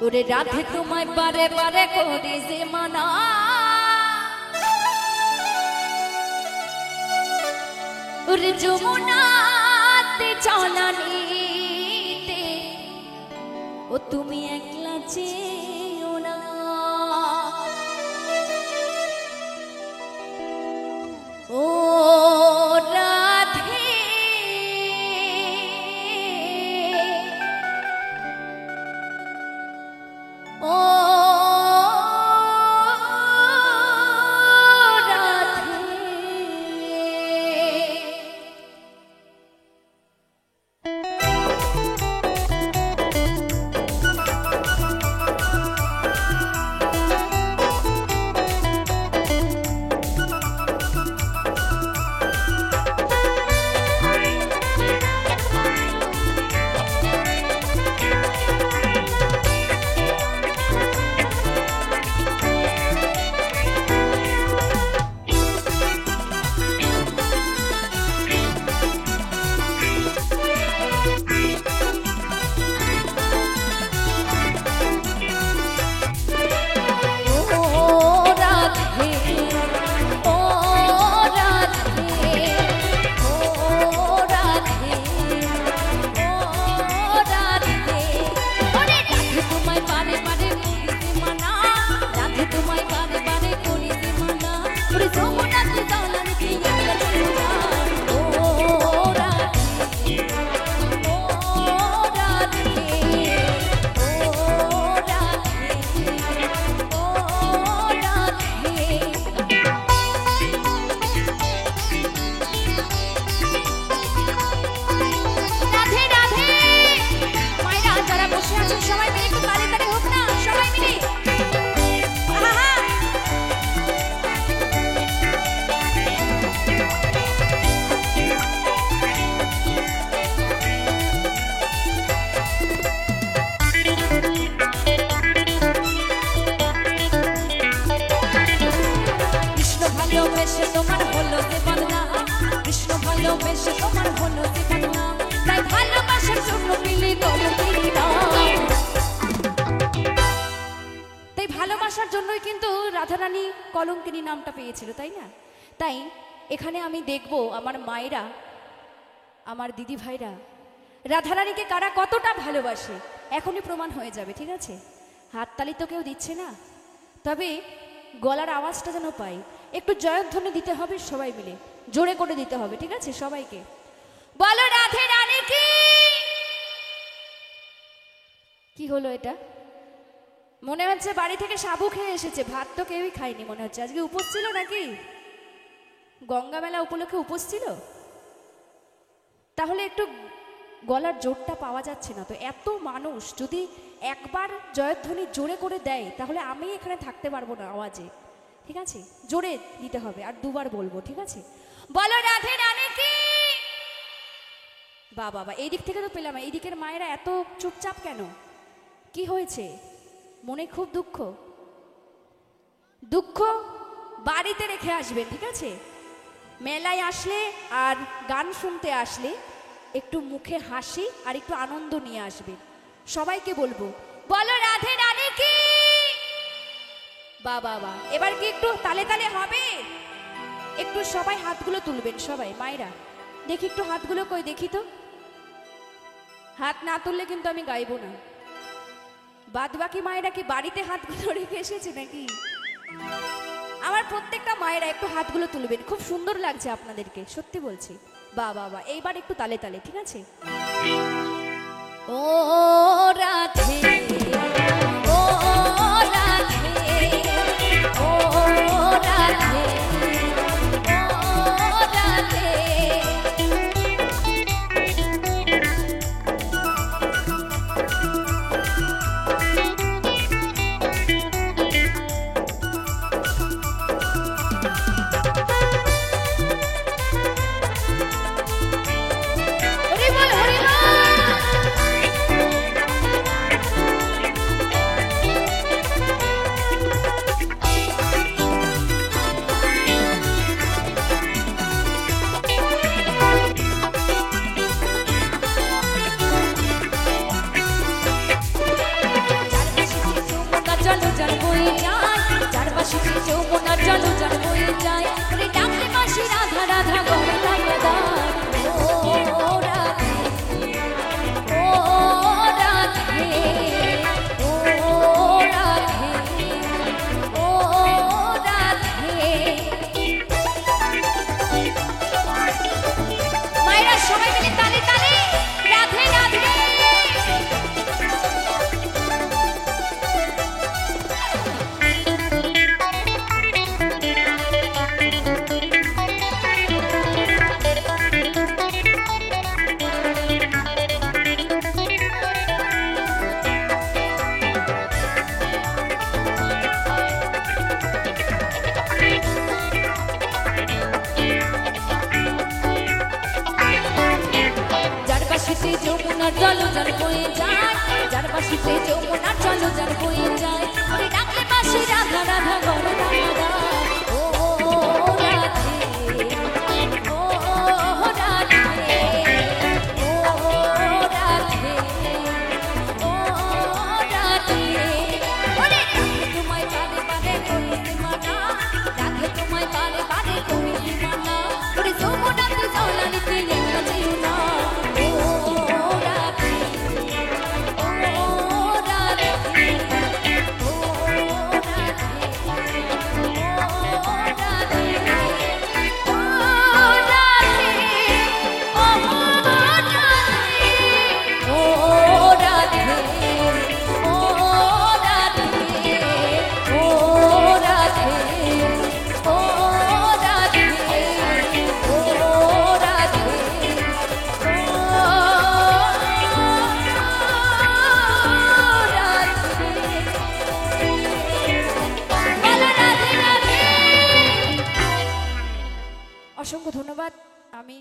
ওরে রাধে তোমায় বারে বারে করি যে মানা, ওরে যমুনাতে চলানিতে ও তুমি একলা চেও না। ও রাধে ও তোমার হলো যে বদনা, কৃষ্ণ ভালোবেসে তোমার হলো যে বদনা, তাই ভালোবাসার জন্য মিলে কলঙ্কিনী নাম। তাই ভালোবাসার জন্যই কিন্তু রাধারানী কলঙ্কিনী নামটা পেয়েছিল, তাই না? তাই এখানে আমি দেখব আমার মায়েরা, আমার দিদি ভাইরা রাধারানীকে কারা কতটা ভালোবাসে এখনই প্রমাণ হয়ে যাবে, ঠিক আছে? হাততালি তো কেউ দিচ্ছে না, তবে গলার আওয়াজটা যেন পাই, একটু জয়ধ্বনি দিতে হবে, সবাই মিলে জোরে করে দিতে হবে, ঠিক আছে? সবাইকে বলো রাধে রানী কি। কি হলো এটা? মনে হচ্ছে বাড়ি থেকে সাবু খেয়ে এসেছে, ভাত তো কেউই খায়নি মনে হচ্ছে। আজকে উপোস ছিল নাকি? গঙ্গা মেলা উপলক্ষে উপোস ছিল? তাহলে একটু গলার জোরটা পাওয়া যাচ্ছে না তো। এত মানুষ যদি একবার জয়ধ্বনি জোরে করে দেয় তাহলে আমি এখানে থাকতে পারবো না আওয়াজে, ঠিক আছে? জোরে দিতে হবে আর দুবার বলবো, ঠিক আছে? বলো রাধে রানী কি। বাবা এই দিক থেকে তো পেলাম, এই দিকের মায়েরা এত চুপচাপ কেন? কি হয়েছে? মনে খুব দুঃখ? দুঃখ বাড়িতে রেখে আসবেন, ঠিক আছে? মেলায় আসলে আর গান শুনতে আসলে একটু মুখে হাসি আর একটু আনন্দ নিয়ে আসবেন। সবাইকে বলবো বলো রাধে রানী কি। বাবা এবার কি একটু তালে তালে হবে? একটু সবাই হাতগুলো তুলবেন, সবাই মায়েরা দেখি একটু হাতগুলো কই দেখি তো। হাত না তুললে কিন্তু আমি গাইবো না। বাদ বাকি মায়েরা কি বাড়িতে হাতগুলো রেখে এসেছে নাকি? আমার প্রত্যেকটা মায়েরা একটু হাতগুলো তুলবেন, খুব সুন্দর লাগছে আপনাদেরকে, সত্যি বলছি। বাবা এইবার একটু তালে তালে, ঠিক আছে? ও রাধে ও রাধে ও রাধে ও রাধে। বাঁশিতে যমুনার জলযান বয়ে যায়, যার বাঁশিতে যমুনার জলযান বয়ে যায়, ওরে ডাকলে বাঁশি রাধা রাধা গো রাধা। ও রাধে, ও রাধে, ও রাধে, ও রাধে। ওরে রাধে তোমায় বারে বারে করিতে মানা, রাধে তোমায় বারে বারে করিতে মানা, ওরে যমুনাতে জলানিতে একা যেও না। ও রাধে, ও রাধে, ও রাধে, ও রাধে, ও রাধে, ও রাধে, ও রাধে, ও রাধে, ও রাধে, ও রাধে, অসংখ্য ধন্যবাদ। আমি